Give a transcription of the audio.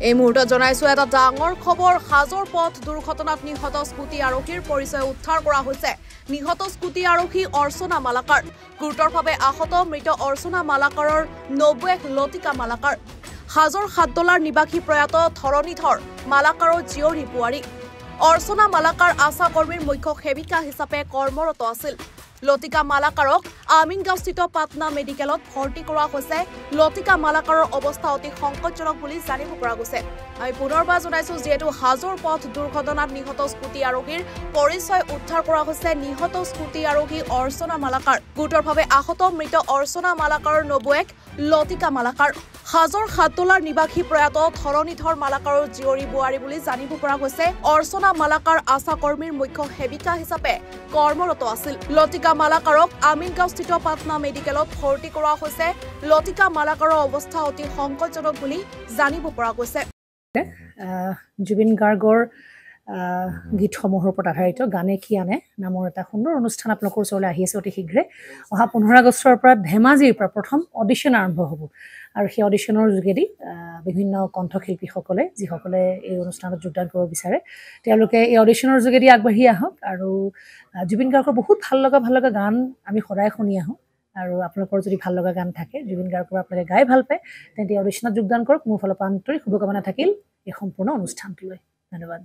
এই মুহূৰ্তত জনাইছো এটা ডাঙৰ খবৰ। হাজোৰ পথ দুৰ্ঘটনাত নিহত স্কুটি আৰক্ষীৰ পৰিচয় উদ্ধাৰ কৰা হৈছে। নিহত স্কুটি আৰক্ষী অৰ্চনা মালাকাৰ। গুৰুতৰভাৱে আহত মৃত অৰ্চনা মালাকাৰৰ নবৌৱেক লতিকা মালাকাৰ। হাজোৰ সাতদলাৰ নিবাসী প্ৰয়াত ধৰণীধৰ মালাকাৰৰ জীয়ৰী বোৱাৰী। অৰ্চনা মালাকাৰ আশা কৰ্মীৰ মুখ্য সেৱিকা হিচাপে কৰ্মৰত আছিল। লতিকা মালাকাৰক আমিনগাঁওস্থিত পাটনা মেডিকেলত ভৰ্তি কৰোৱা হৈছে। লতিকা মালাকাৰৰ অৱস্থা অতি সংকটজনক বুলি জানিব পৰা গৈছে। আমি পুনৰবাৰ জনাইছো যিহেতু হাজোৰ পথ দুৰ্ঘটনাত নিহত স্কুটি আৰক্ষীৰ পৰিচয় উদ্ধাৰ কৰা হৈছে। নিহত স্কুটি আৰক্ষী অৰ্চনা মালাকাৰ। গুৰুতৰভাৱে আহত মৃত অৰ্চনা মালাকাৰৰ নবৌৱেক লতিকা মালাকাৰ। হাজোৰ সাতদলাৰ নিবাসী প্ৰয়াত ধৰণীধৰ মালাকাৰৰ জীয়ৰী বোৱাৰী বুলি জানিব পৰা গৈছে। অৰ্চনা মালাকাৰ আশা কৰ্মীৰ মুখ্য সেৱিকা হিচাপে কৰ্মৰত আছিল। লতিকা মালাকাৰক আমিনগাঁওস্থিত পাটনা মেডিকেলত ভৰ্তি কৰোৱা হৈছে। লতিকা মালাকাৰৰ অৱস্থা অতি সংকটজনক বুলি জানিব পৰা গৈছে। জুবিন গাৰ্গৰ গীতসমূহৰ ওপৰত আধাৰিত গানে কি আনে নামৰ এটা সুন্দৰ অনুষ্ঠান আপোনালোকৰ ওচৰলৈ আহি আছে অতি শীঘ্ৰে। অহা 15 আগষ্টৰ পৰা ধেমাজিৰ পৰা প্ৰথম অডিশ্যন আৰম্ভ হ'ব আৰু সেই অডিশ্যনৰ যোগেদি বিভিন্ন কণ্ঠশিল্পীসকলে যিসকলে এই অনুষ্ঠানত যোগদান কৰিব বিচাৰে তেওঁলোকে এই অডিশ্যনৰ যোগেদি আগবাঢ়ি আহক আৰু জুবিন গাৰ্গৰ বহুত ভাল লগা গান আমি সদায় শুনি আহোঁ। আৰু আপোনালোকৰ যদি ভাল লগা গান থাকে জুবিন গাৰ্গৰ আপোনালোকে গাই ভাল পায় তেন্তে অডিশ্যনত যোগদান কৰক। মোৰ ফালৰ পৰা আন্তৰিক শুভকামনা থাকিল এই সম্পূৰ্ণ অনুষ্ঠানটোলৈ। ধন্যবাদ।